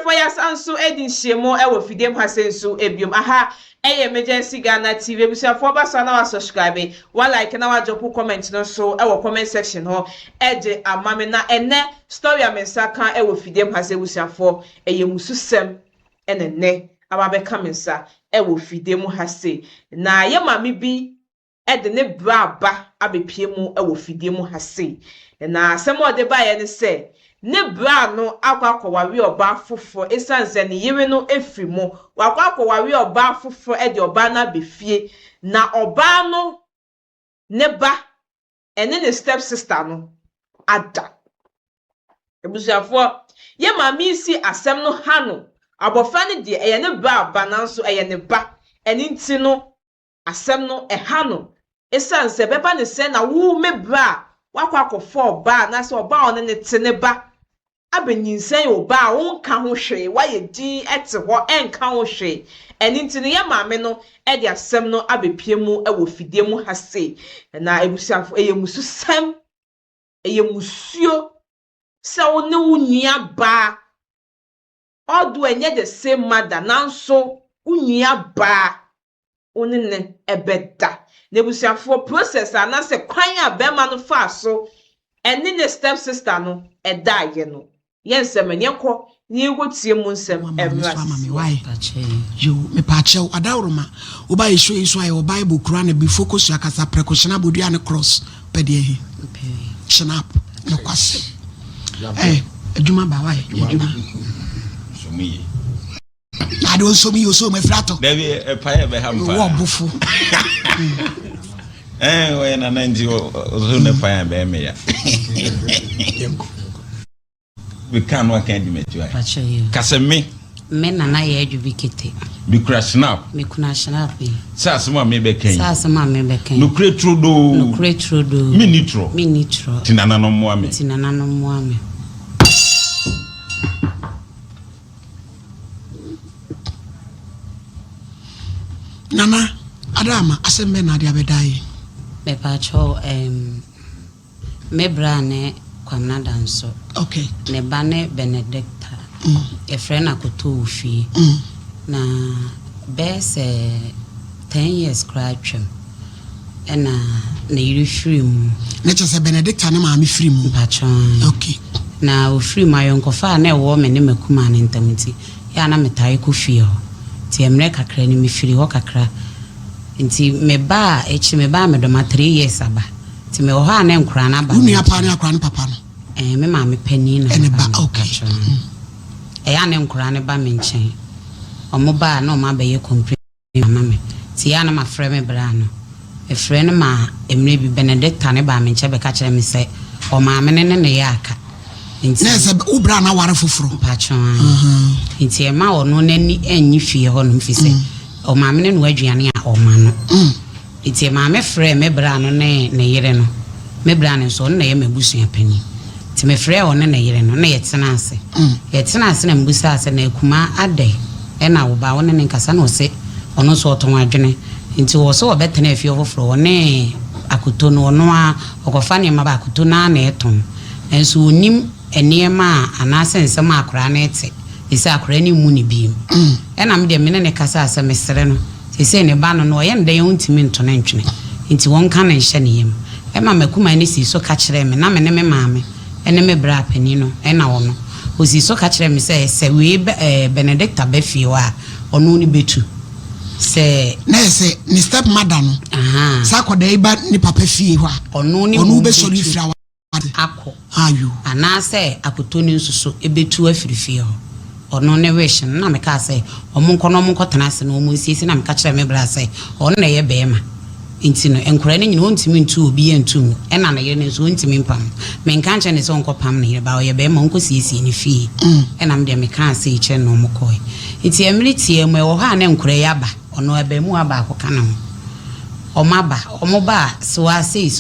for ya sanso edin shemo e wo fidem hasenso ebiom aha emergency Ghana TV ebusuafo ba so na wa subscribe wa like na wa drop comment no so e wo comment section ho eje amame na ene story amensa kan e wo fidem hase ebusuafo eyemususem enene ababe kamensa e wo fidem hase na ye mame bi ede ne braba abepie mu e wo fidem hase na asem ode ba ye ne se ne bra no akwakowawe oba fofo esanze ne yire no efrimo wakwakowawe oba fofo e de oba na befie na oba no ne ba ene ne step sister no ada ebusuafo ye mami si asem no hano abofa ne de eye ne bra ba nanso eye ne ba eni nti no asem no hano esanze beba ne se na wo me bra wakwakofo oba na se oba one ne tene ba abenyinsen oba wonka ho hwe waye din ete ho enka ho hwe eni ntini ya maame no e de asem no abepie mu e wo fidie mu hase na ebusuafo eyemususem eyemusuo se wo ne wunia ba odo enye the same mother nanso wunia ba onene ebeda na ebusuafo process ana se kwan abema no fa so eni ne step sister no eda ye no yensem enyenko ni egotie mu nsem emra yo me pache adawroma oba yeso yeso ayo bible Quran be focus ya kasa precaution bodua ne cross pede ehi snap no kwase aduma ba why aduma so me I don't so me you so me frato there be paye be hampa wo bufu we na nanji o ne paye be me ya we can work and metu ai kase me na ye adwubikete bi crash snap me kuna snap sa sama me be kan no create do minitro tinana no mo ame nana adama asembe na dia bedai me pacho me brane kwamna danso okay ne bane Benedicta e friend akoto ofi na bese 10 years crachem ena na yiri film na chese Benedicta na maami film pacho okay na o film ayonkofa na e wo me ne makuma na ntamti ya na metai ko fie ti emre kakra ni me firi ho kakra nti me ba me do ma 3 years aba ti me ho na nkura na ba unu apa na akura na papa no me ma me pani na ene ba okay ya na nkura ne ba me nchen omo ba na o ma ba ye complain mama me ti ya na ma frɛ me bra no e frɛ no ma emre bi Benedicta ne ba me nche be ka kire me se o ma me ne ya aka nti na se ubra na ware foforo pacho nti e ma ono nani anyi fie ho no mfise o ma me ne no aduane a o ma no nti ma me frɛ me bra no ne yere no me bra ne so na ye mabusua pani ti me frɛ o ne yere no na ye tena ase na mbusa ase na akuma ade e na wo ba wo ne nkasa na o se ono so oton adwene nti wo so obetena afie ofoforo ne akoto no ono a okofa ne ma ba akoto na eton enso onim eniema anase nsem akora na ete isi akora ni mu ni bi na me de me ne kasa ase mesere no sese ne ba no ye ndan untimi ntone ntwene nti won ka na nhye ne yem ma makuma ne si so ka kire me na me ne me maame ene me bra pani no na wo no o si so ka kire me se we Benedicta be fie wa ono ni betu se na se ni step mother no sa ko da iba ni papa fie wa ono be so rifra wa akọ ayu anase akoto ni nsuso ebetu afirifie ho ono ne wish na me ka say omonko no omonko tenase na omo sisi na me ka kire me bra say ono na ye beema nti no enkora ne nyina ontimi ntu obi entum ena na ye ne so ontimi mpam me nka nche ne so onko pam ne ba ye beema onko sisi ni fie ena me de me ka say che no omokoi nti emri tie mu e wo ha na enkora ya ba ono abemu aba akoka na omaba omoba so ase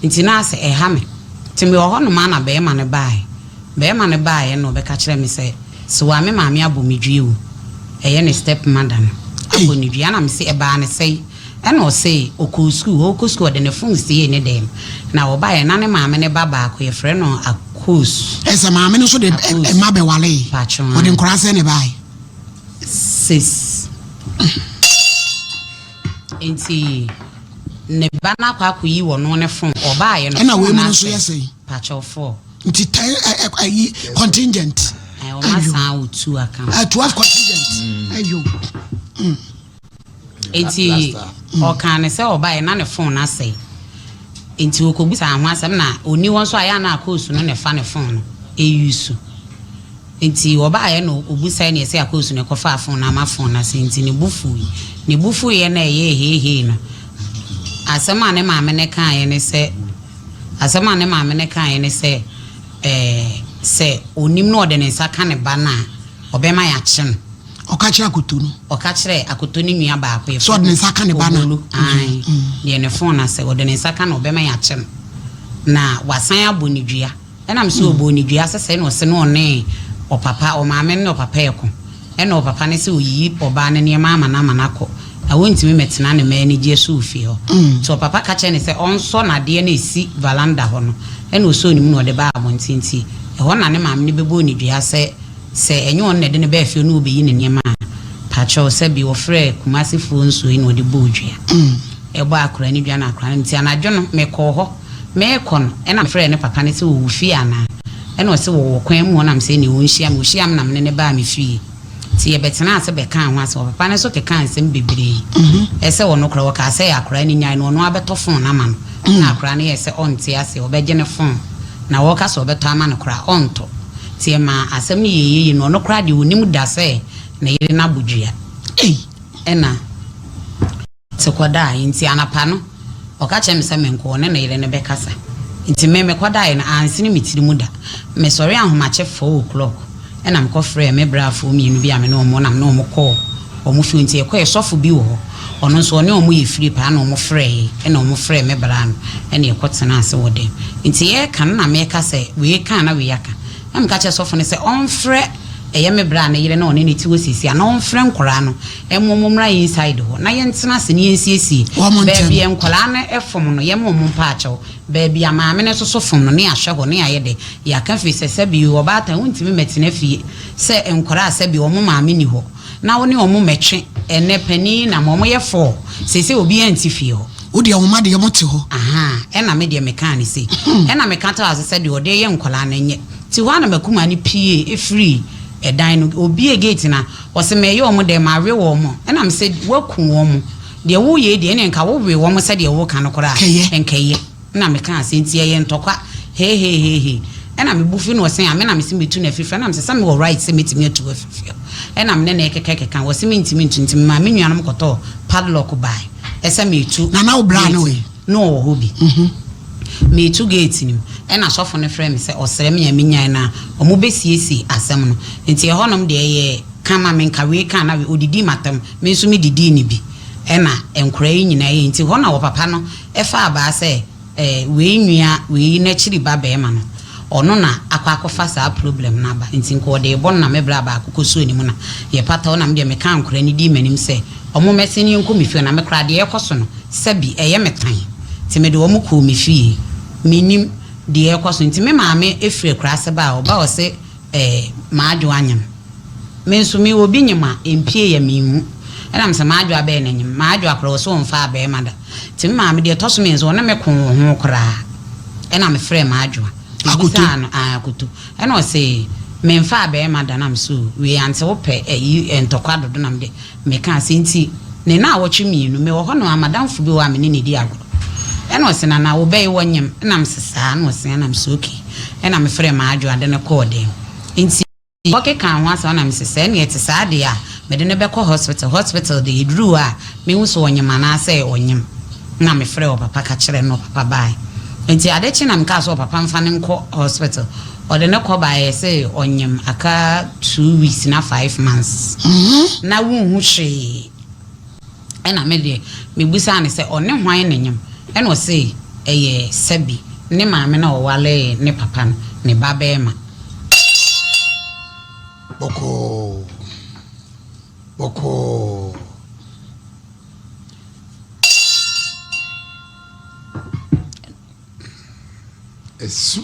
nti na ase ha me timi wo ho no ma na beema ne bae no be ka kire me say so wa me maame abomidwie o eye ne step mother no abomidwie na me say e ba ne say and o say oku school de ne phone see ne dem na wo bae na ne maame ne baba ko ye frɛ no course esa maame no so de ma be wale o de nkora se ne bai 6 enti ne bana kwa kuyi wo no ne phone oba ye no na we mu so yesei patcho 4 nti contingent o ma san o 2 account 12 contingent ayo enti o kan se oba ye na ne phone na sei enti okobisa ho asem na oni won so aya na akosu no ne fa ne phone no eyusu enti oba ye no obusa ne se akosu ne kofa phone na ma phone na se enti ne bufu ye na ye no asema ne maame ne kan ye ne se se onim no de ne saka ne ba na obema ya chen okachira akoto no okachire akoto ni nua ba akwa so de ne saka ne ba na ai ye ne phone na se de ne saka na obema ya chen na wasan abonidua enam se obonidua sese no se no ne opapa o maame ne opapa eko ena opapa ne se oyi oba ne ne mama na manako awuntimi metena ne ma ni jesu fi ho so papa ka che ne se onso na de na esi valanda ho no ena oso ni mu no de ba amontinti e ho na ne maame ne bebo ni dua se enyo on ne de ne ba fi no obeyi ne niam a pacho se bi ofre kumasi fu nso yi no de bo dua e bo akora ni dua na akora nti anadwo no mekọ ho mekọ no ena me frɛ ne papa ne se wo fi ana ena o se wo kwan mu na me se ne wo nhia na me ne ba me fi ti ye betena ase be kan ho ase papa ne so ke kan sem bebre ese wono kra wo ka ase akora ni nyan no abeto phone na ma no na akora ne ese onti ase obeje ne phone na wo ka so obeto ama no kra onto ti ma asem ne yeye no kra de onim da se na yire na bodua ena se koda nti anapa no o ka chem se menko ne na yire ne be kasa nti me koda na ansini mitiri mu da me sori ahoma che 4 o'clock ena mko frɛ me brafo mi nu bia me no mo na me no mo kɔ omo fi nti ekɔ esofo bi wo ono nso ne omo ye free pa na omo frɛ ena omo frɛ me bra no ena ekɔ tena ase wo dem nti ye kan na me ka sɛ we kan na we yaka am ka che sofo ne sɛ on frɛ eye me bra na yire na one ne ti wo sisi na on frɛ nkora no emomomra inside ho na ye ntena se ne ensiesie be bia nkora na efom no ye momom pa akyɛw be bia maame ne so fom no ne ahwɛ ho ne ayede ya ka fi sɛ bi wo ba ta untimi metena fie sɛ nkora sɛ bi wo maame ni ho na wo ne wo metwe ene pani na mo ye fo sese obi anti fie ho odi wo ma de ye mote ho aha ena me de meka ne se ena meka ta asɛ de ode ye nkora na nye ti ho na makuma ne pie e free edan no obi gate na wose me ye omo de ma we wo mo ena me se waku wo mo de wo ye de ne nka wo we wo mo se de wo ka no kora enkaye na me kan asenti ye ntokwa he ena me bufi no wose ame na me se metu na fifa na me se sa me wo right se metimi atu afifa ena me ne keke wose me ntimi ntuntim ma me nuanom koto padlock buy ese me tu na wo bra no we no wo hobi me tu gate nim ena sofo ne frɛ me sɛ ɔsrɛ me nyan na ɔmo besiesi asɛm no nti ɛhɔnom de ye kama me nka we kan na we odidi matam me nso me didi ni bi ena enkora yi nyina ye nti hɔ na wo papa no ɛfa aba sɛ we nua we na chiri ba be ma no ɔno na akwakofa saa problem na ba nti nko de bɔ na me bra ba akokoso ni mu na ye pata wo na me de me kan nkora ni di manim sɛ ɔmo meseni nko me fie na me kra de ɛkɔso no sɛ bi ɛyɛ metan ti me de wo mo ko me fie minim de ekoso nti me maame efre krase ba oba o se maadwo anyam me nso me obi nyima empie ya mihu ena mse maadwo abe na nyim maadwo akro so mfa abe mada ti me maame de toso me nso na me ko ho kra ena me frɛ maadwo akutano akutu ena o se me mfa abe mada na mso we ante wo pe entokwa dodo na me me ka se nti ne na awotwe mienu me wo ho no amadamfo bi wa me ne di agro ena osena na wo bey wonyem na msesa na osena na msoki ena me frɛ maadwo ade ne kode nti woke kan ho asa na msesa na yete saa de a me de ne be hospital de idru a me hu so wonyem na sɛ wonyem na me frɛ o papa ka kyerɛ no papa bai nti ade chi na mka so papa mfa ne nkɔ hospital ode ne kɔ bai sɛ wonyem aka 2 weeks na 5 months na wu hu hwe ena me de me busa ne sɛ one hwan ne nyem eno say eye sebi ne maame na owale ne papa ne baba ma boko esu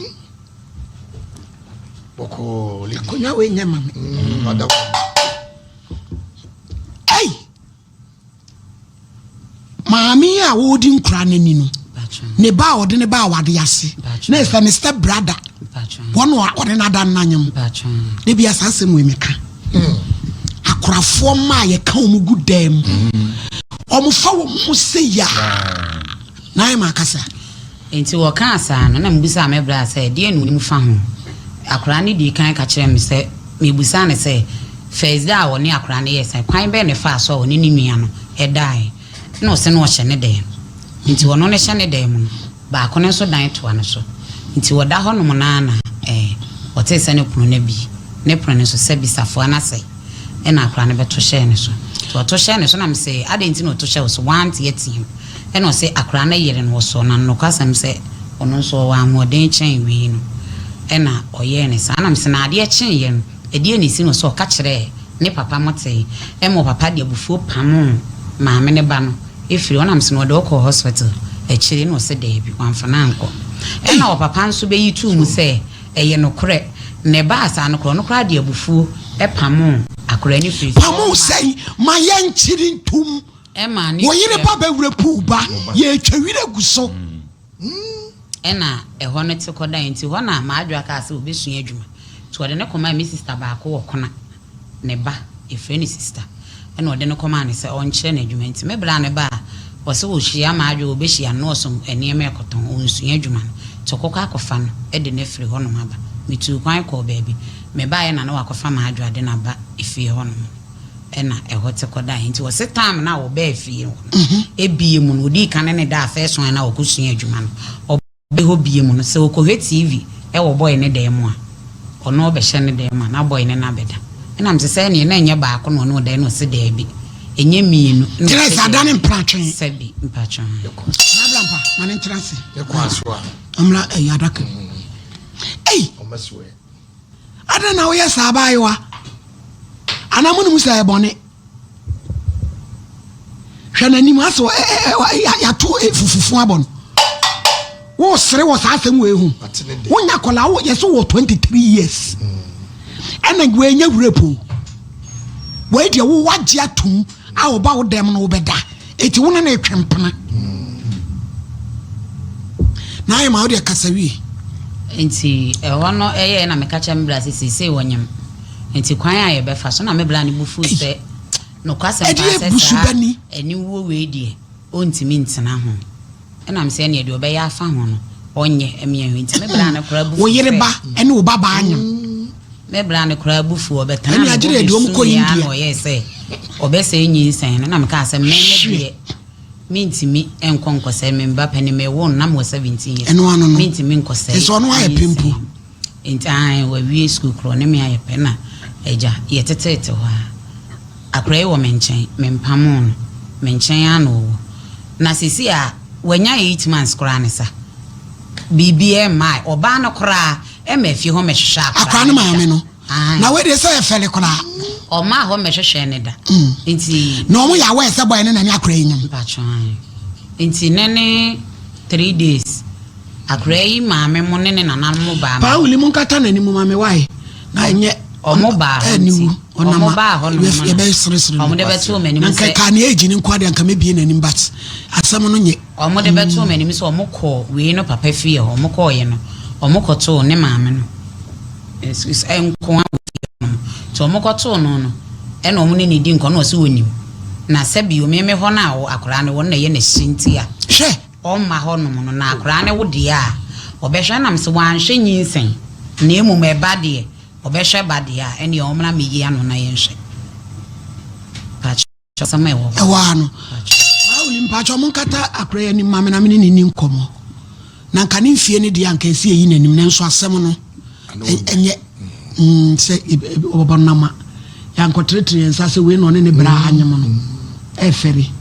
Oh, akonya we nya mame hey maami a wodi nkura nani no ne ba ode ne ba wade ase na efa ne step brother one ode na dan nanyam ne bia sasem we meka akorafo ma ye ka omugu dem omufa wo mu se ya na ai makasa enti wo kan asa no na mbusa me bra say de enu ni mu fa ho akora ne di kan ka kire me say me busa ne say first day wo ne akora ne yes kwan be ne fa so wo ne nua no e dai no se no hye ne dem enti wo no ne hye ne dem ba ko ne so dan to ane so enti wo da ho no na na wo te se ne punu ne bi ne punu ne so se bi safo ana say e na akora ne be to hye ne so to hye ne so na me say adenti no to hye so want yet him e no say akora na yere no so na no kwasam say ono so wa moden chen wi no e na oye ne sa na me say na ade chen ye no e die ne si no so ka kire ne papa mote e mo papa de abufuo pam maame ne ba no efiri ona me say no de ko hospital e kire no se de bi wanfana anko e na o papa nso be yitu mu say e ye no kore ne ba asa no kro no kra de abufuo e pam akora ni firi pam say ma ye nchiri ntum Emma ni wo yire pa be wure pu ba ye twawire guso ena eho no te koda enti ho na ma adwa ka se obesua adwuma to ode ne koma mi sister ba ko wokona ne ba e friend sister ena ode ne koma ne se onche na adwuma enti me bra ne ba wo se wo hia ma adwa obehia no so ene me ekoton onsua adwuma to kokwa akofa no e de ne firi ho no maba mitu kwan ko baabi me ba ye na na wakofa ma adwa de na ba efie ho no ena ehote koda nti wo se time na wo be fie no ebie mu no di kan ne da first one na wo kusua adwuma no obe ho bie mu no se wo ko TV e wo boy ne da mu a ono obe hye ne da mu na boy ne na beda ena mse se ne na enye ba ko no no da no se da bi enye mienu tira sa da ne mpratwen sebi mpatron nablampa mane ntrase e kwa so a amla yadaka omaswe ada na wo ya sa baiwa anamu ni musa ebone hwana ni maso ya to fufufu abon wo sere wo sa asem we hu wo nya kola wo yeso wo 23 years ana gwe nya wurepo we de wo wagye atum a wo ba wo dem no wo beda eti wo na etwempena na ai ma wo de kasawi enti wono eye na mekacha mbra sisi wonyam enti kwan a ye befa so na me bla ne bufu se no kwase mpase eni wo we die ontimi ntena ho ena me se ne de obeya afa ho no onye emi ehwe enti me bla ne kora bufu wo yire ba ene wo baba anya me bla ne kora bufu obetana eni agire de omko India no ye se obese enyi sen na me ka se me ne de mintimi enkonkose me mba pani me won na mo 17 years eno ano no mintimi nkose eso no aye pimpu enti ai we wi school kro ne me aye pena eja yetetete wa akrai wo menchen mempamon menchen ano na sisi a wanya 8 months kra ne sa BBM oba no kra e mafi ho mehwehwa akra ne maame no na we de say efele kra o ma ho mehwehwe ne da enti no mo ya we se boy ne na ne akra enyam patron enti nene 3 days akrai maame mo ne nana mo ba pa wuli mo nkata na ni mo maame wai na enye omo ba eni omo ba ho no e be sere omo de beto mani mo se nka na eji ni nkwade nka me bie na nim bat asam no nye omo de beto mani mo se omo ko we no papa fie ho omo ko ye no omo ko to ne maame no is enko a to omo ko to no no e na omo ne di nko no se wonim na se bi o meme ho na wo akora ne wo na ye na shinti a hwe o ma ho no no na akora ne wo de a obehwe na mse wan hwe nyinsen na emu me ba de obehwe ba de a ene o mna me yi ano na ye nhwe patch sama e wo wa no wuli mpacho mo nkata akora ye ni maame na me ni nkomo na nka ne mfie ne de anka esi yi nanim ne nso asem no enye se obonama ya nkotretre ensa se we no ne bra anyem no eferi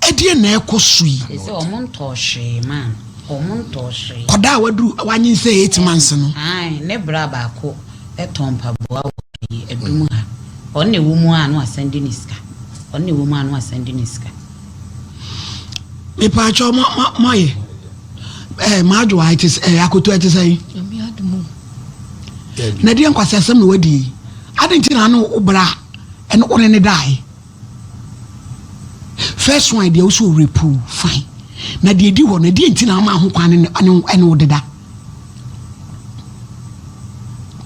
edie na ekosui ese omonto hwe man omonto hwe koda wadu wanyin se 8 months no ai ne bra ba ko etompa boa wo edum ha onne wo mu anu asende niska onne wo mu anu asende niska me pa cho moye majo it is akoto it say na dia nkwase asem na wadi adenti na no obra and one ne die first one dey also reprove fine na dey di ho na dey ntina ma ho kwan ne ane wodeda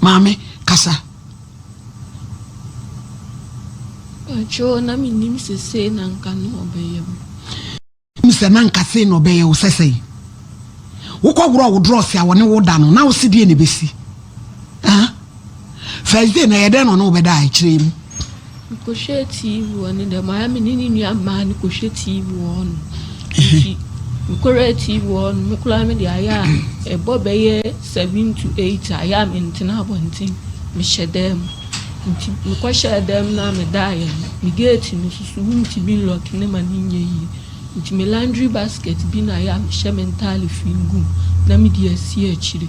mame kasa Cho na minim sese na nka no obeyem mse na nka se no obeye wo sese wo kwa woro wo dross ya woni wo da no na wo se die ne besi first day na yede no obeda a kirem ko she TV woni de ma mi ni nua ma ni ko she TV won ko re TV won mu kula mi de aya e bo beye 7 to 8 aya mi ntina abontin mi shedem mi ko shedem na mi dae mi gate ni susu nti bi lock ne ma ni nyeyi nti mi laundry basket bi na ya mi she mentally fingu na mi de asi a chire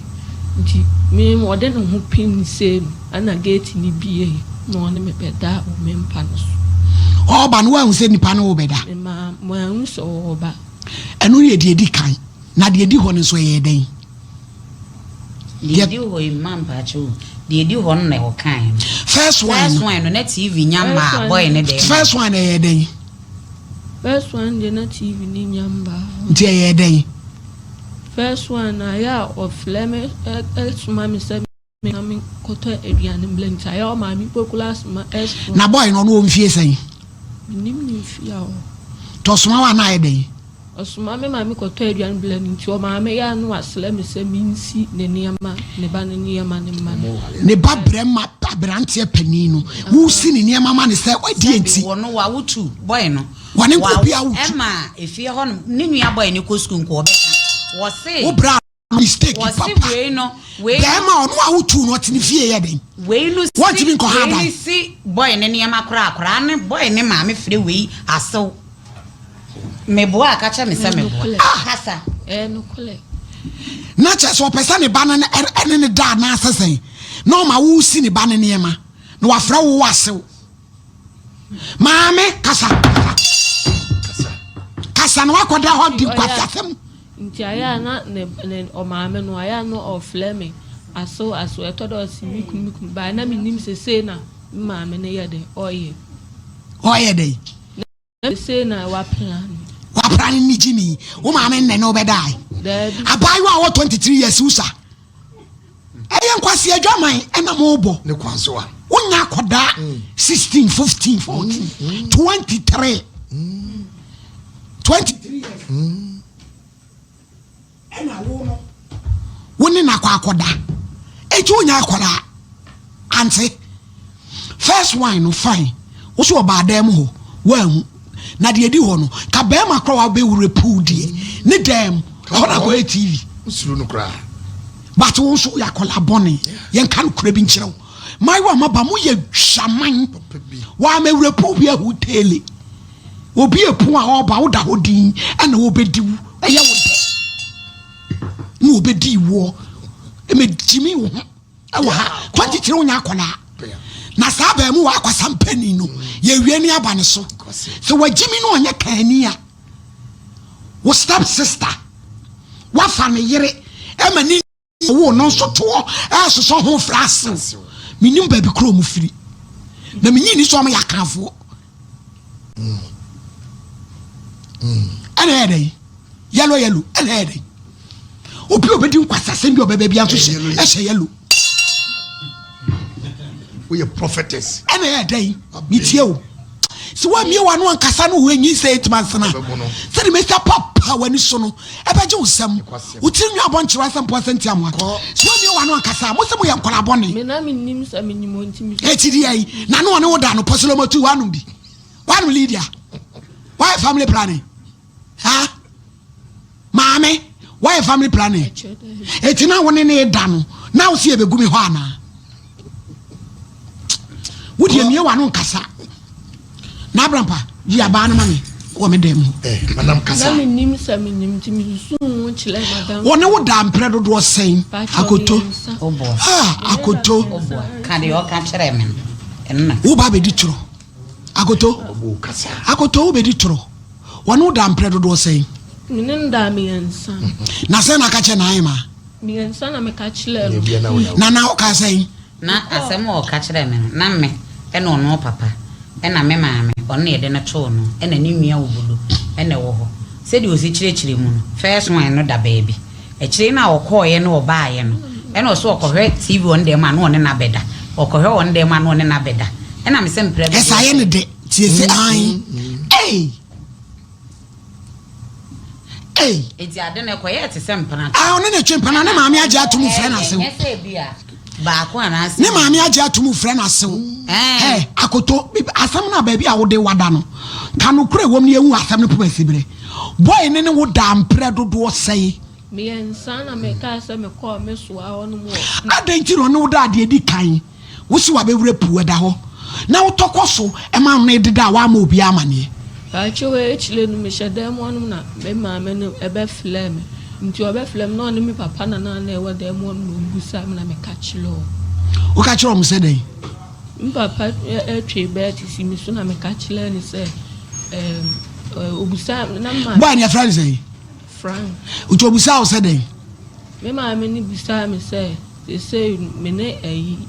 nti mi mo de no ho pin same ana gate ni bi no ne me beda o me mpa no so oba no wa hu se nipa no obeda ma mo hu so oba enu ye de di kan na de di ho ne so ye den de di ho imam pa chu de di ho na o kan first one no na TV nyamba boy ne de first one ye den first one de na TV ni nyamba nti ye den first one aya of leme suma mi se na mi koto aduane blend aya o ma mi popular ma na boy no no mfie sen nim ni fia o to suma wa na ye den osuma me ma mi koto aduane blend nti o ma me ya no asle mi se mi nsi ne niama ne ba ne niama ne ma ne ba brema abrantie panino wo si ne niama ma ne se wadi enti wono wa wutu boy no wane ko bia wutu ema efie ho no ne nua boy ne ko school ko obeka wo se wo bra mistake papa we no we ma ono a wutu no tini fie ye den we no what you mean ko hada we si boy ne niama kra ne boy ne ma me fre we asew me bo aka cha me se me bo kasa no kole na cha so pesa ne ba ne da na asesen no ma wo si ne ba ne niama na wa fra wo asew maame kasa no akoda ho di kwasasem nti aya na ne o maame no aya no of leme aso etodo si mikum ba na minim sese na maame ne ye de oye de sese na wa plan ni jimi wo maame ne no bedai abayu a 23 years usa eyen kwase adwaman ena mo obo ne kwanso a wonya akoda 16 15 14 23 years ena wo no woni na kwa akoda eju wonya akoda anti first wine no fine wo so ba dem ho wahu na de edi ho no ka be ma kro wa be wure pool die ne dem ho na ko TV usuru no kra but wo so ya kola boni yen kan kura bi nkirew mai wa maba mo ye hwaman wa ma wure pool bi ahu tele obi epu a oba wo da ho din na wo bediwu eye wo no obedi wo me jimi wo awa ha 23 wonya akola na saba mu wa kwasampani no ye wiani abane so so wajimi no onye kani a wo step sister wa fa ne yere e mani wo no so to asoso ho frase minim ba bi kro mu firi na minyi ni so am yakafo ana edai yellow ana edai obi obedi nkwasase bi obebe bia so she yellow we are prophetess ana edai mitie o so wa mie wa no ankasa no wenyi say 8 months na say me sta papa wani so no ebeje usam utinwa abonchira sampo asenti amwa so wa mie wa no ankasa mo se mo ye nkola bone me na minim sa minim ontimi etidi ai na no one wo da no posolo tu wanu bi wanu Lydia why family planning ha mame why family planning etina woni ne da no na wo se ebegumi ho ana wodi mie wa no ankasa na abrampa ya ba na mami wo me dem madam kasa na minim sa minim timi susu chile madam woni wo da mpre dodo sen akoto obo akoto obo kan yo kan chere men enna wo ba be di turo akoto obo kasa akoto wo be di turo woni wo da mpre dodo sen Minenda miensa. Na se na ka che na ma. Miensa na me ka chile. Na o ka say. Na asem o ka chile me. Na me e no no papa. E na me maame. Ono ye de na cho no. E na ni nua obulu. E na wo ho. Se di osi chire mu no. First one no da baby. E chire na okọ ye no oba ye no. E na so okohwe TV on dem ma no ne na beda. Okohwe on dem ma no ne na beda. E na me se mpre. Esa ye ne de. Tie se ai. Eti ade na koye te se mpana. One na twe mpana ne maame age atomu frɛ na se. Ese bia. Ba ko ana se. Ne maame age atomu frɛ na se. Akoto asam na ba bi a wo de wada no. Kanu kure wom ne ehu asam ne poma sibire. Boy ne wo da mpre dodo sei. Me ensa na me ka se me ko me so a onu mo. Adanti no ne wo da ade di kan. Wo si wa be wure pu da ho. Na wo tokoso e ma no edida wa ma obi amane. Achewe chile no me shedem wonu na me maame no ebe flem. Nti obe flem no ne me papa na na e wede mo no busa me na me ka chilo. O ka chiro mo se den. Papa twe bet si mi so na me ka chile ni se obusa na ma. Boy ne friend say. Frank. O to obusa o se den. Me maame ni busa me say they say me ne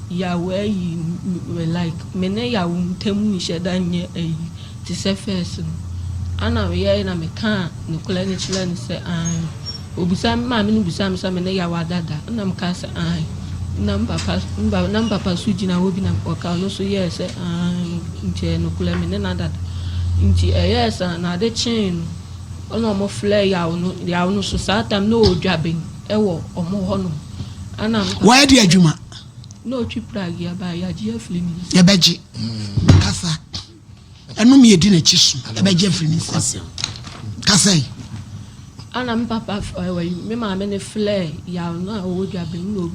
yawe yi like me ne yawo ntemu ni shedanye ti se first ana we ye na me kan no kula ni chile ni se obusa ma me ni busa me so me ne yawa dada na me ka se number papa suji na obi na oka no so ye se nche no kula me ne na dada nchi yes na de chain ono mo flare yawo no so satam no odwaben ewo omo ho no ana why di adwuma no twi pragi aba ya ji afili ni ye beji kasa enu me edi na chisu ye beji afili ni kasa ana papa me ma me ne flare ya no odwa ben no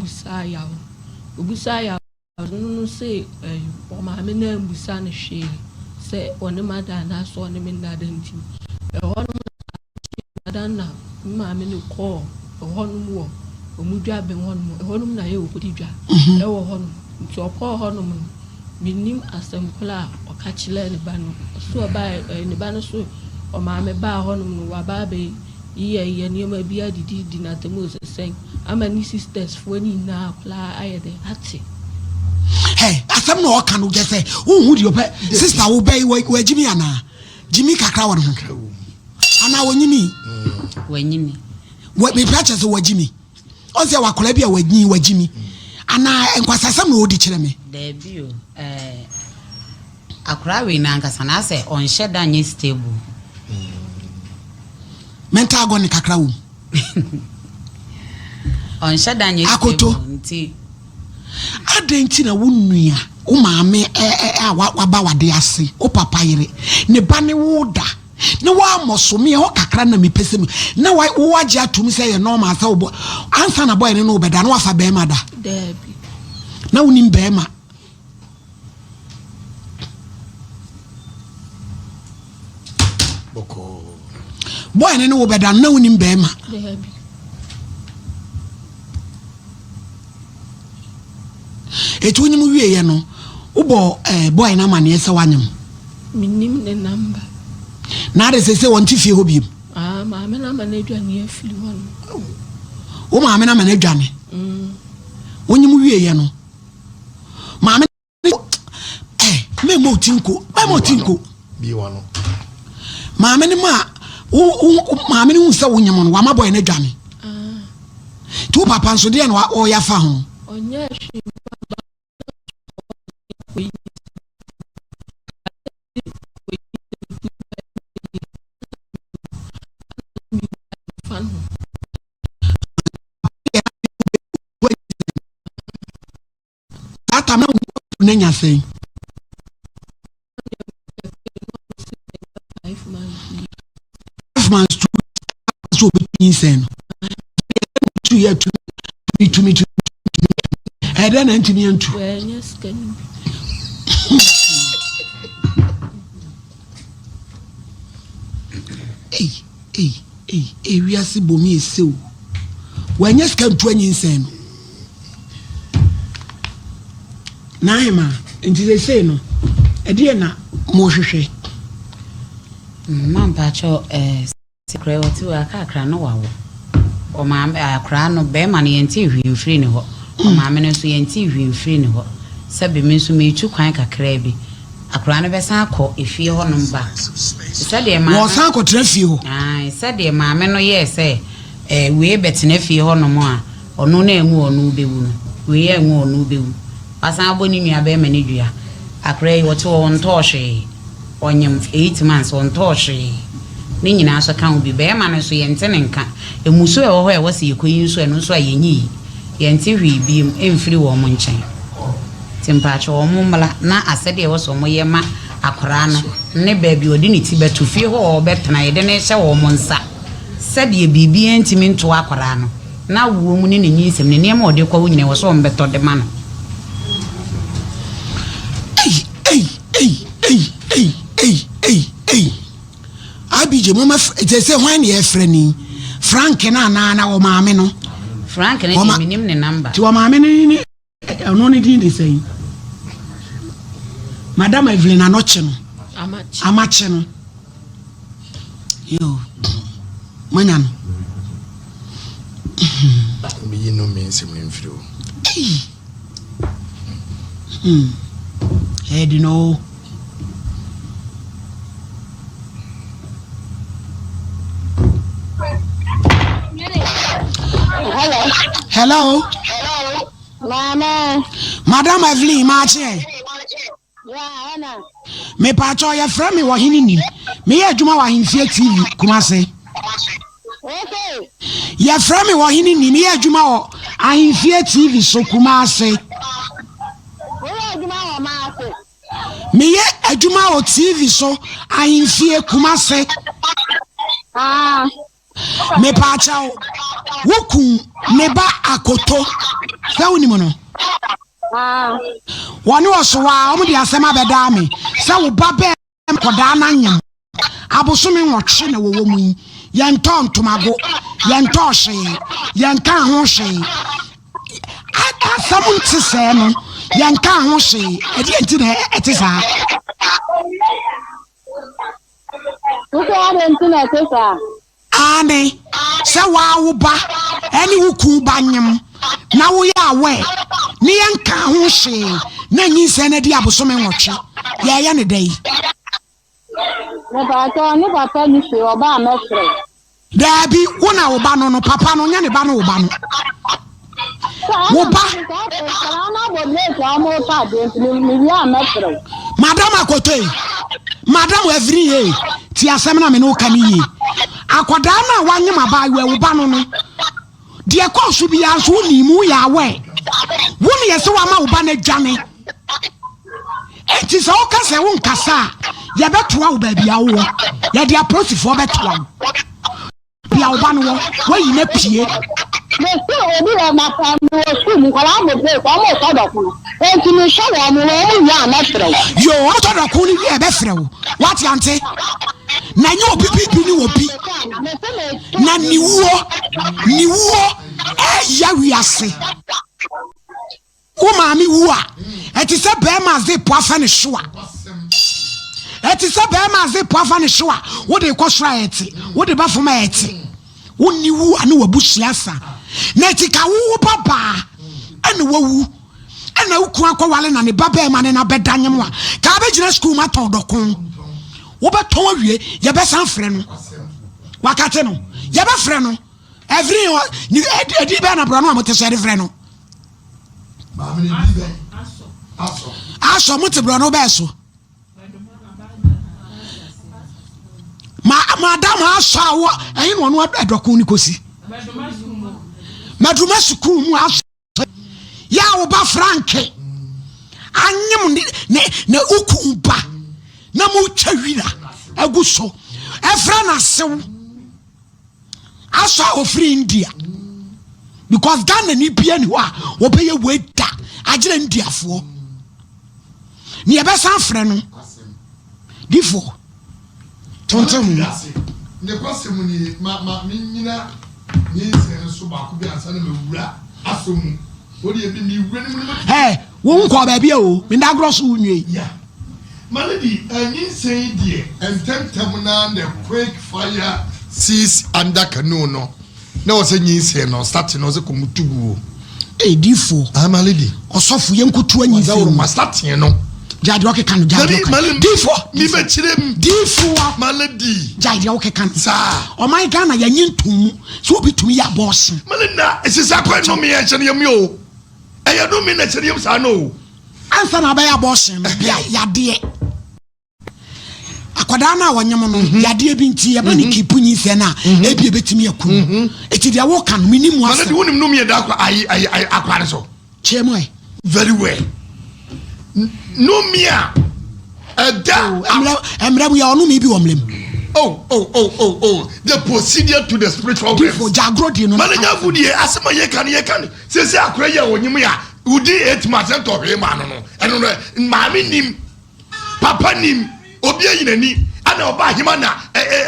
obusa ya no say o ma me na busa ne hwe say one mada na so ne me na danti ho no na ma me ne ko ho no wo omudwa ben ho no ho no na ye okudidwa e wo ho no nti okọ ho no minim asem kula oka chile ne ba no so ba ne ba no so o ma me ba ho no wa ba be ye ne ma bia didi na temo sen ama ni sisters fo ni na kula ayede ati asem no oka no je say hu di ope sister wo be we jimi ana jimi kakra wo ho ana wonyimi we be purchase wo jimi on say wakola bia wajimi ana enkwasasam no odi kire me there be akra we na nkasa na say on sheda nye stable mental go ni kakra wo on sheda nye stable nti adenti na wonnua wo maame waba wade ase wo papa yire ne ba ne wo da ne wa mosome ho kakra na mepesem na wo waje atum se ye normal sa wo ansa na boy ne no beda na wafa be ma da debi na wonim be ma boko boy ne no beda na wonim be ma debi etu nyim wie ye no wo bo boy na mane se wanyem minim ne number na de se won ti fie ho biem maame na ma na adwane afili won wo maame na ma na adwane wonyim wie ye no maame me mo tinko bi wano maame ni ma maame ni hu se wonyim no wa ma boy na adwane tu papa nso de na o ya fa ho onye hwe ata ma nenya sei 5 months so between sen 2 year to me and then antimi antu yes can we are si bomi eseu when yes can 20 sen naima nti they say no e de na mo hwehwe man pa cho Tikra wati wa akra no wawo. O ma akra no be ma ne yenti hwimfiri ne ho. O ma me no so yenti hwimfiri ne ho. Sabe me so me tu kwan kakra bi. Akra no be san akọ efie ho no mba. Sade ma wo san akọ trafie ho. Sade ma me no ye se we betena fie ho no mo a ono na enwu onu bewu no. We ye enwu onu bewu. Asan aboni nua be ma ne dua. Akra yi wote wo ntọhwe. Onyem 8 months on ntọhwe. Ni nyina so kan obi be ma ne so yente ne nka. Emuso e wo ho e wo se yekoyi nso eno so ayenyi. Yente hwi bi emfiri wo mo nchen. Timpacho wo mo mala na asede wo so mo ye ma akora no ne baabi odi ne ti betu fie ho obetena ye de ne hye wo mo nsa. Sade bibi entimi nto akora no. Na wo mu ne ne nyinsem ne ne ma ode kwa wo nyine wo so mbeto de ma no. Hey. Abije mama je say hwan ye frani Frank na wo maame no. Frank ne minim ne number. Ti wo maame ni ono ni din de say. Madam Evelyn anoche no. Amache no. Yo. Manya no. Me no me nsem mfiri o. Head no. Hello. Mama. Madam Evelyn Mache. Yeah, Anna. Me pacho ya frame me wo hini nim. Me ye adwuma wa himfie TV Kumase. Okay. Ya frame wo hini nim me ye adwuma wo ahimfie TV so Kumase. Me ye adwuma wo TV so ahimfie Kumase. Me pacho woku me ba akoto. Sa woni mo no. Wani osowa omu di asema beda me se wo ba be koda na nyam abosome nwotwe na wo mu ye nto ntomago ye nto hye ye nka ho hye asamu nti se no ye nka ho hye edi enti na etisa ane se wa wo ba eni wuku ba nyam na wo ya we ni yanka ho hye na nyinse na di abosome nwotwe ya ne dai ne papa ni se oba amefre dabi wona wo ba no papa no nya ne ba no wo ba no wo ba madam akote madam every year ti asem na me no ka ni ye akoda na wanyem aba wo ba no de ko so bia so ni mu ya we woni yese wa ma wo ba na dwane enti so ka se won kasa ya betoa wo ba bia wo ya de approach for betoa bia wo ba no wo yi na pie me se obi la ma pa mo su mu ko la mo be ko mo so do kun enti mi so wa mo mo ya na frɛ yo o to do kun ni e be frɛ wo what yante na nyi obi ni obi na niwo ya wiase wo maami wo a eti se be ma ze po afa ne hwo a eti se be ma ze po afa ne hwo a wo de kwosra eti wo de bafoma eti wo niwo ane wabusia sa na eti ka wo baba ane wawu ane wuku akwale na ne baba e ma ne na bedanyem a ka be gina school ma ton dokon wo be ton awie ye be san frɛ no wakate no ye be frɛ no every ni edi be na bro no mo te so frɛ no ma me ni bi aso mo te bro no be so madam aso awo eyin no adokun ni kosi maduma sukuu mu aso ya wo ba Franke anyem ne ukumba na mu twawira aguso efra na sew aso ofri India because Ghana ni bia ni ho a wo be ye weda agire Indiafo ni e be san frɛ no difo tonton ne kwasem ni ma nyina ni se so ba ko bi ansa na mewura asomu wo de bi mi wura ni mu wo nko ba bia o me da grosso unwe ya maladi anyi sen die ententem na the quick fire sees under canoe no na o say nyinse no start no say komutugu edifo I'm a lady osofu yenkutu anyinse no ma start no jadi o keka no jadi difo mi be chirem difo malady jadi o keka no sa o my Ghana ya nyintum so obi tumi ya boss malina esisa kwa no me ya chere yam yo eya no me na chere yam sa no ansa na ba ya boss bia ya de akwada na wanyam no ya de bi nti ya ba ni kipu nyinse na ebi betimi yakunu eti dia wo kan minimu asa malady wonim no me da akwa ai akware so chemo very well no me a da emra bu ya onu mi bi womlem the procedure to the spiritual realm for jagrodi no manager food ye asema ye kan say akra ye wonyim ya udi 8 months to hwe ma no eno maami nim papa nim obi ayinani ana oba ahima na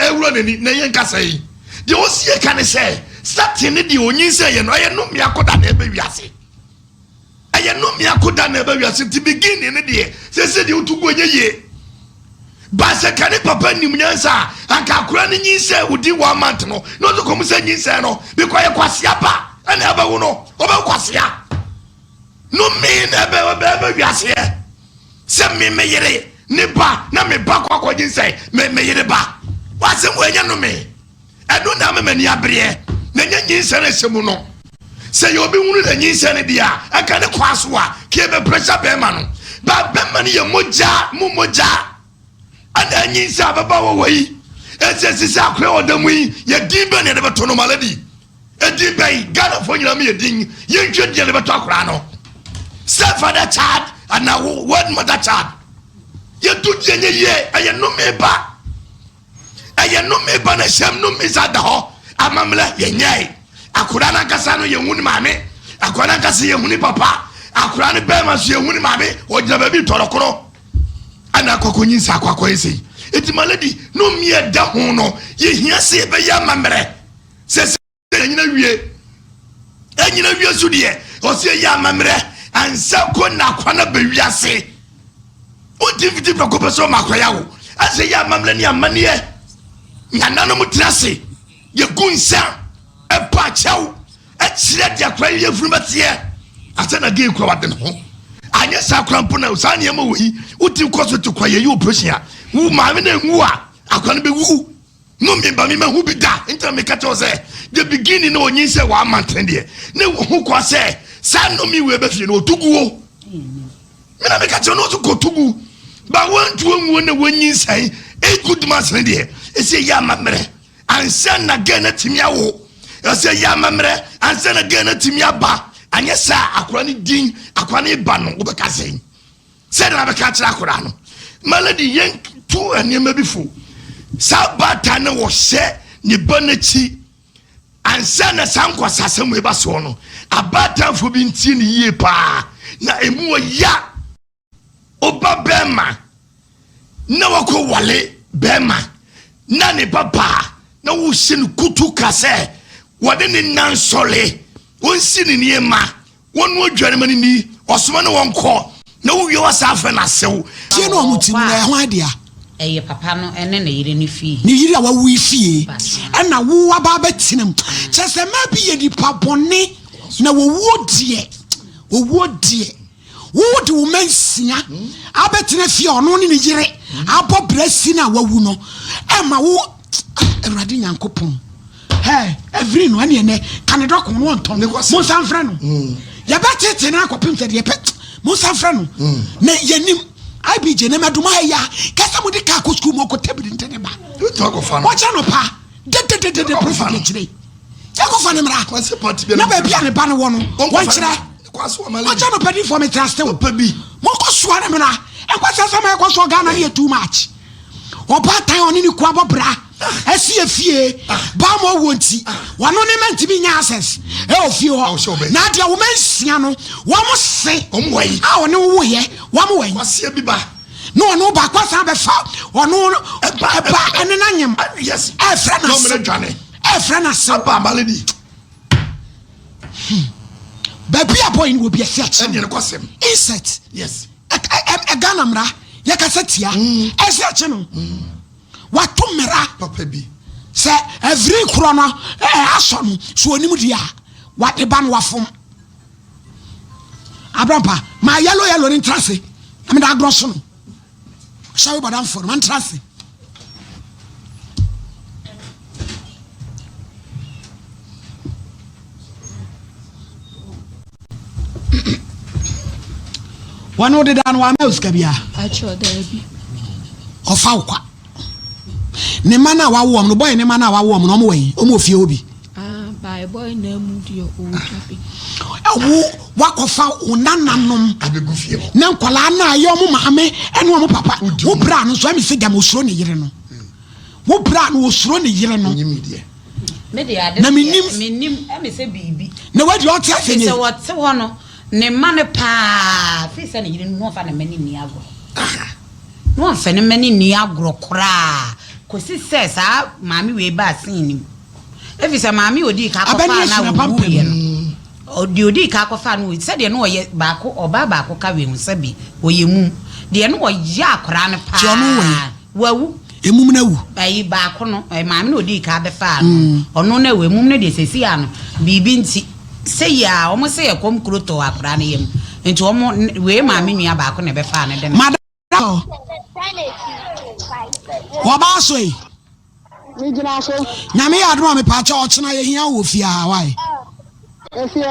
ewuro nani na ye nkasa yi de osie kan say starting ne de onyin say ye no ye no me akoda na ebe wiase aye no me akoda na ebe wiase ti begin ne de say de utugo ye basa kane papa nim nyansa anka akura ne nyinse udi 1 month no so komu se nyinse no bi kwa ye kwasia pa ana aba wo no oba kwasia no me na be wiase se me yere ne ba na me ba kwa nyinse me yere ba wase mo enya no me eno na me mani abre na nyinse na semu no se yo bi hunu na nyinse ne dia aka ne kwaso a ke be pressure be ma no ba be ma ne ye moja ana nyinsa baba wo yi ese akwe odamu yi ye dimbe ne beto no maladi edimbe Ghana fo nyina me ye din ye ntwe de ne beto akora no self father child and now word mother child ye tu je nye ye aye no me ba na shem no me za da ho amamla ye nyai akora na kasa no ye huni mame akora na kasa ye huni papa akora ne be ma so ye huni mame o jina ba bi torokoro ana kokonyinsa akwakoyese eti maladi no mie da ho no ye hia se be ya mamre se anyina wie so de o se ya mamre ansa ko na kwana be wiase o tiviti ko peso makoya wo ase ya mamre ni amane nyana no mutrase ye gunsa e pa chawo e kire de akwa ye furumate ase na ge kwa wade ho anya sakrampo na usani ema wohi uti koso to kwaye you operation a wu ma me na nwu a akwa no be wu no me ba me ma hu bi da enta me ka to say the beginning no onyin say wa manten de na hu kwa say san no mi we be fie no otuguo me na me ka to no to kotugu ba wantu onwu na wonyin say e good man sen de e say ya mamre ansan na gana timia wo e say ya mamre ansan na gana timia ba anya sa akora ni din akora ni ba no obeka sen se na be ka kira akora no maladi yen tu anema bifo sabata na wo hye ni banachi ansa na sankwa sasem e ba so no abata fo bi nti ni yie pa na emu ya oba bema na wako wale bema na ne papa na wo hye kutu kase wode ni nansole wonsi ni niema wonu adwane mani ni osoma ne wonko na wo wiwa safa na sew tie no amutim na ho adea eye papa no ene na yire ni fie ni yire awa wi fie ana wo aba betinam chese ma bi ye di papone na wo wodie wo de wo mansia abetina fie ono ne yire abo brasi na wawu no e ma wo Awurade Nyankopon every no ane ne kanedoko no onton mo sanfra no ya betete na akopim se de pet mo sanfra no na yanim IBJ na maduma ya kasa mo de ka ko school mo ko tabiri ntene ba talk of fun o cha no pa de prophet chire ya ko fa ne mra na ba bia ne ba ne wo no won chire o cha no pa di for me trust wo pa bi mo ko so na me na e kwa sasa ma e ko so Ghana here too much o pa tan oni ni kwa bobra esi efie ba mo wonti wano ne menti bi nya access e ofie ho na dia wo mansia no wo mo se omwai a one wo ye wo mo wai wasia bi ba no ba kwa sa be fa ono ba ene na nyem yes e fra na se dwane e fra na se ba maladi ba bia boy ni wo bi ese achi ene ne kwasem insert yes e Ghana mra ya kasatia ese achi no wato mera papa bi say every corner action so onimu dia what the ban wafom abrampa my yellow in trase I mean that grosso no shall we badam for man trase one of the dan wa mouse kabia acho dabi ofa kwa ne mana wa wo no boy ne mana wa wo no mo we o mo fie obi by boy na mu dio o tabi wo wakofa onananom abegu fie na nkwala na ayo mo maame ene mo papa wo bra no so am se gam osuro ne yire no wo bra no osuro ne yire no me de ade na minim am se bibi na wadi o tia fe ni se what se ho no ne mane pa fi se ne yire no fa na mani ni agro no fa ne mani ni agro kra kosi se sa maami we ba sin ni efi se maami odi ka ko fa na wo ye no odi ka ko fa no se de no ye ba ko oba ba ko ka we hu se bi oye mum de no ya akra ne pa ti ono wawu emum na wu ayi ba ko no maami no odi ka be fa no ono na we mum ne de sesi ya no bibi nti se ya omo se ye kom kroto akra ne yem nti omo we maami nua ba ko ne be fa ne de madam waba so yi mi jina so nyame ya adoma me pa cha o chena ye hia wo fia why efie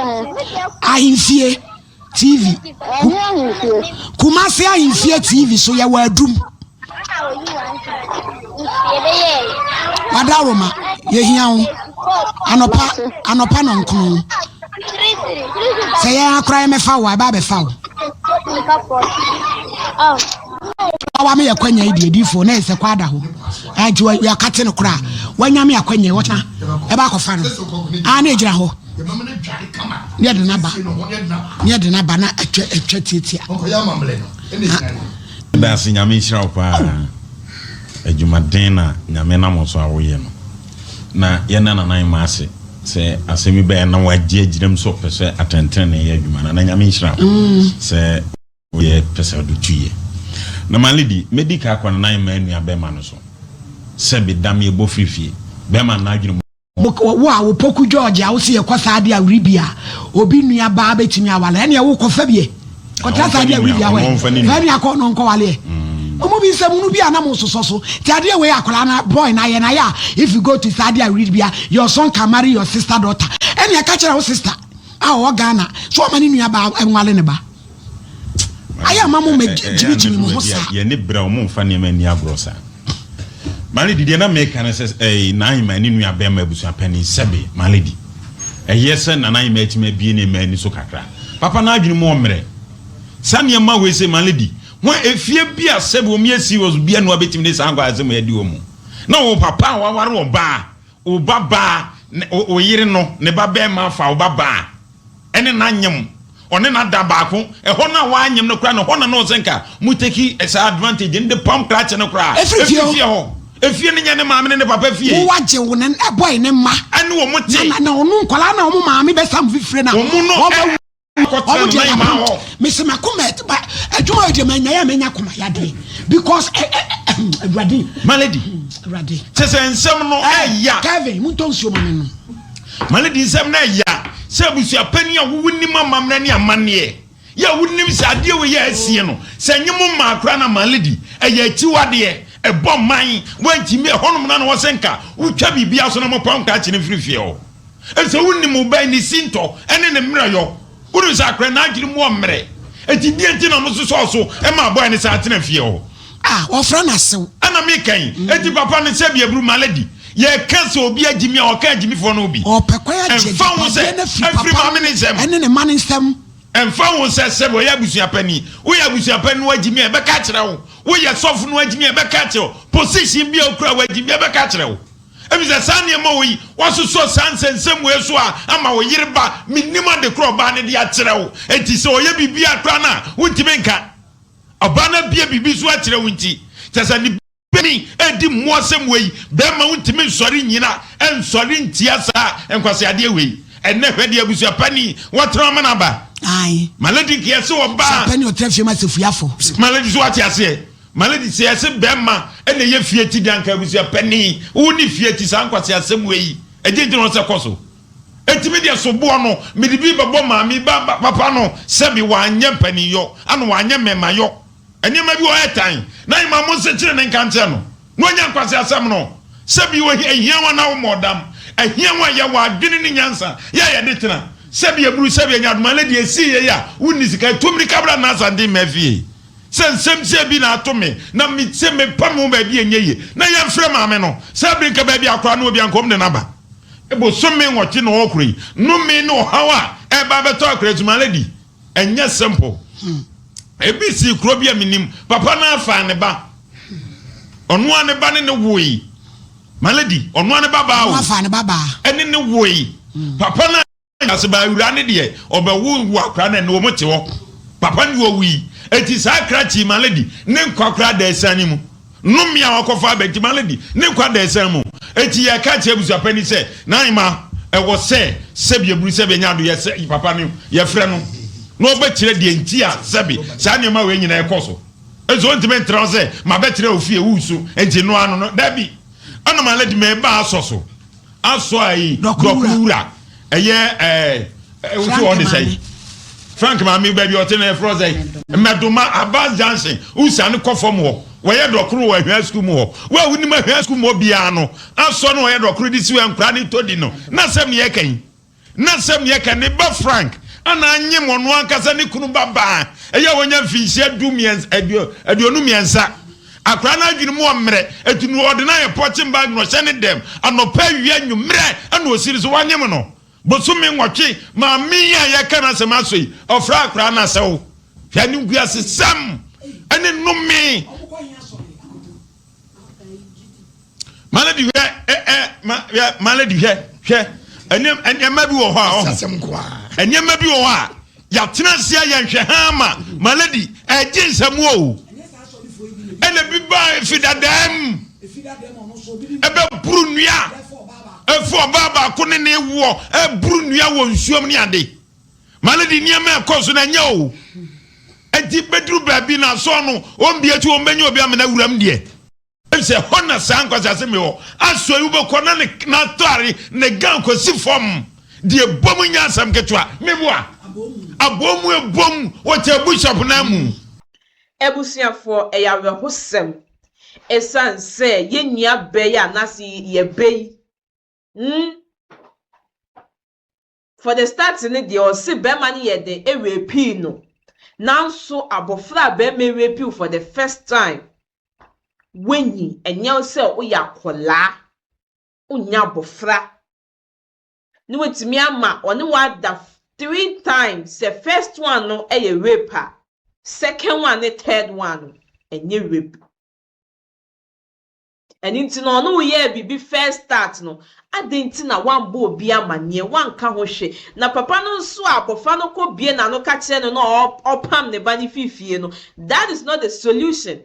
ahimfie TV Kumasi ahimfie TV so ya wadum Madaroma ye hia wo anopa no nkono se ya akra me fa wo ba be fa wo awa me yakwanya idifo na ese kwada ho aji wa yakate no kra wanya me yakwanya wota e ba kofa no a na ejira ho ye de na ba na atwa titia da se nyame nhira pa adwumaden na nyame na mo so awoye no na ye na nanan ma ase se asemi be na waje agiram so pese atenten na ye adwuma na nyame nhira se ye pese do tuye na malidi medical kwa na ma anu abema no so se be dam ye bo frifie be ma na adwuma wo poku George a wo se ye kwasa ade a ribia obi nua ba betimi awala ene ye wo kofa bie kotra sa ade a ribia we fa ni akọ no nko wale omo bi se munu bia na mo soso ti ade we akola na boy na ye na ya if you go to Saudi Arabia your son can marry your sister daughter ene ye ka kira wo sister a wo Ghana so ma ni nua ba enwale ne ba aya mamu me jimi mo hosa ye ne bra mo mfa ne ma ni agrosa malidi de na make na say nan ma ni nua be ma busu apani sebe malidi yese na nan ma tima bie ne ma ni so kakra papa na adwene mo mre sane ma we say malidi ho efie bia sebe o mi asi was bia no abetimi ne san gwa azem ya di o mu na o papa wa ware o baba o yire no ne baba ma fa o baba ene na nyem one na da baako ho na wa anyem no kra no ho na no senka muteki esa advantage in the pump clutch no kra efie ho efie ne nyane maame ne papa fie wo waje wo ne boy ne ma ane wo muti na onu nkola na wo maame be sam fifire na wo mu no ko na ma ho Mr. Makumet ba adwuma de manya ya menya koma ya de because Radi malady Radi se ensem no ya Kevin muntonsi o mame no malady ensem na ya se busu apani a wo wunnim amamna ne amane ya wunnim se ade we ya asie no se nyem ma akra na malady ya chiwade e bom man wantimi honom na no wosenka wutwa bibia so na mo pon ka chi ne frifie o e se wunnim ba ni sinto ene ne mrayo uru sa akra na agiri mo mre eti die nti na no so e ma boy ne sa atena fie o ofra na sew ana me kan eti papa ne se bia bru malady ye cancel obi agimi o ka agimi fo no obi opekoya je en fa won se every maminism ene ne manisem en fa won se sebo ya busu apani wo ya busu apani wo agimi e be ka kire wo ye sofu no agimi e be ka kire position bia okura wo agimi e be ka kire wo emi se sane ma wo yi waso so sansensem we so a ama wo yireba minima de kro ba ne dia kire wo enti se oye bibia kra na wuntime nka obana bia bibi so a kire wo nti tesa ni beni edi muasem we be ma wuntime nsori nyina ensori ntia sa enkwase ade we enne hwede abusu apani wotro manaba ai malady kiese wo ba apani o trafie ma sefuafo malady so ati ase malady se yɛse bɛma ɛna yɛ fie ti danka abusua pani wo ni fie ti saa nkwase asɛm wei ɛgye nti no sɛ kɔ so etimi de so boɔ no mede bi bɛbɔ maame ba papa no sɛbi wanyɛ pani yɔ ano wanyɛ mɛma yɔ ɛnema bi wɔ ɛtan na ima mo se kyerɛ ne nkankyɛ no no nya nkwase asɛm no sɛbi wɔ ehia wa na wo mɔdam ehia wa yɛ wɔ adwene ne nyansa yɛ de tena sɛbi eburu sɛbi nya malady esi yɛ ya wo ni sika tumri kabra na asante mafie sensem se bi na atome na mi se me pam wo ba bi enye na ye mfrɛ maame no sɛbi nka ba bi akora na obi ankom ne naba ebo so me nwɔte no okuri no me no hawa e ba beto akora tu malady enye simple ebi si kuro bi aminim papa na afa ne ba onu ane ba ne woyi malady onu ane ba ba wo afa ne baba ene ne woyi papa na aseba awura ne de obewu akora na ne wo mote wo papa ne wo wi eti sa krachi malady ne kwakra da esani mu no mia wakofa abeti malady ne kwa da esani mu eti ya ka che busu apani se na ima e wo se sebi eburu sebi nyado ye se papa ne ye frɛ no no obetire de enti a sebi sa ne ma we nyina e koso ezo ntime ntrose ma betire ofie wusu enti no ano no dabi ana malady me ba asoso aso ayi dokura eye wusu on say Frank mami baby otene froze meduma Abbas Johnson usane kofom ho we ye dokuru wa hwa school mu ho wa wuni ma hwa school mu bia no aso no we dokuru di si we nkra ni todi no na sem ye kan ne ba Frank ana anyem ono ankasa ne kunu baba eye wonya mfinhia dumiens aduonu miensa akra na adwene mu omre etunu ordinary porching bag no hye ne dem anopa wi anwumre ana osiri so wanyem no bosumi nwɔtwe ma mi ya ya kana sema so yi ofra akra na sew hwa ni ngua sesam ene numi malady hwe malady hwe ene ma bi wo ho asem kwa ene ma bi wo ha ya tena sia ya hwe ha ma malady eje nsam o ene bi ba fidadam ono so bi ebe buru nua efo baba ko ne wo eburu nua wo nsuom ne ade malady niam ekoso na nya o enti bedru baabi na so no ombie ti ombenya obi amena wuram de se hona san kwasa se me ho aso yu be kona ne na tare ne gan kwasi fom de bom nya asam ketwa meboa abomu ebom wo te bishop na mu ebusuafo eyawe hosem esan se ye nua be ya nasi ye be for the start in the or si be mani ye de ewepi no nanso abofra be me wepi for the first time wenyi enye se o ya kola unya abofra ni wetimi ama oni wada 3 times the first one no eye raper second one the third one enye rape eninti no no ye bibi first start no adenti na wan bo obi amanie wan ka ho hwe na papa no nso abofa no ko bie na no ka kire no no opam ne ba ni fifie no. That is not the solution.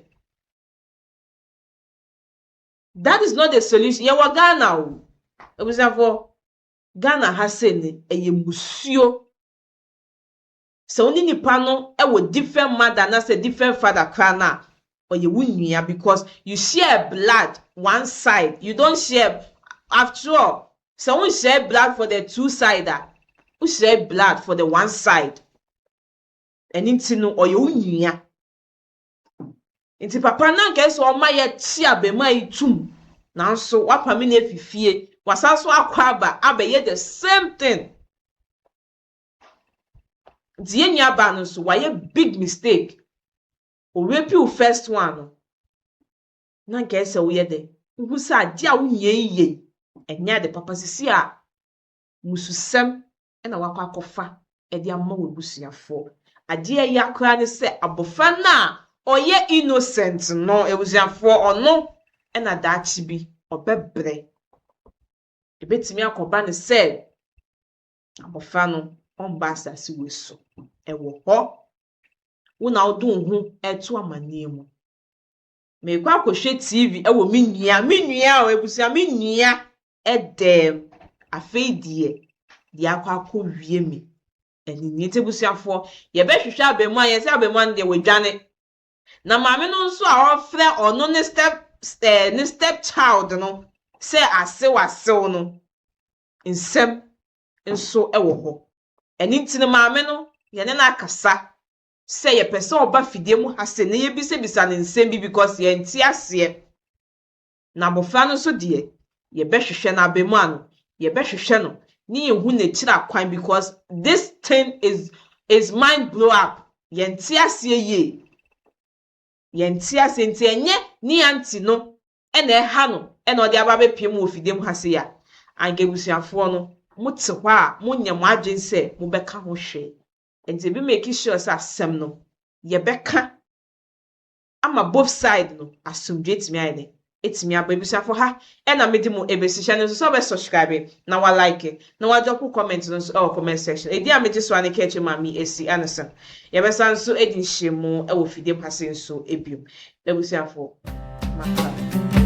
That is not the solution. Ye wa Ghana o ebusafo Ghana ha se ne eye musuo so oni nipa no e wo different mother na say different father kana or you wunua because you share blood one side, you don't share. After all, someone share blood for the two sider, who share blood for the one side. And into no or you wunua. Inti papa na guess o ma ye tia be mai tum. Now so wapa mi na fifie, wasanso akwaba abeye the same thing. Die nya ba no so why big mistake. O rape you first one. Na guess we de. Who sa dia wo ye enya de papa sisi a mususem e na wakwa akofa e de amma we busuafo. Ade ya kra ne se abofa na oye innocent no ebusuafo ono e na dachi bi obebre. Ebetimi akoba ne se abofa no ombasa si weso. E wo ho una odun hu etu amanie mu. Me kwa kohwe TV e wo minua o ebusia minua edem afeidie di akwa wie mi eni ni tebusiafo ye behwehwe abemu a ye se abemu ande wadwane na maame no nso a ɔfrɛ ɔno ne step child no sɛ asew no nsɛm nso ɛwɔ hɔ ɛne nti no maame no yɛne na akasa sɛ yɛpɛ sɛ ɔba fidie mu ha sɛ ne yɛbisabisa ne nsɛm bi because yɛnte aseɛ na abɔfra no nso deɛ yɛbɛhwehwɛ no abɛmua no yɛbɛhwehwɛ no ne yɛhu n'akyiri akwan because this thing is mind blow up yɛnte aseɛ yie yɛnte aseɛ nti ɛnyɛ ne auntie no ɛna ɛha no ɛna ɔde aba bɛpie mu wɔ fidie mu ha sɛ ya anka ebusuafoɔ no mote hɔ a monyɛ mo adwene sɛ mobɛka ho hwee nti ebi make sure sɛ asɛm no yɛbɛka ama both side no asomdwe tumi ayɛ ne etimi aba ebusuafo ha ɛna mede mu ebesihyɛ no nso sɛ ɔbɛsubscribe na wa like na wa drop comment no nso ɛwɔ comment section edi a mede so ani kɛkye maame esi anasa yɛbɛsa nso edi nhyiamu ɛwɔ fidie mu ha sɛ nso ebiom ebusuafo maka.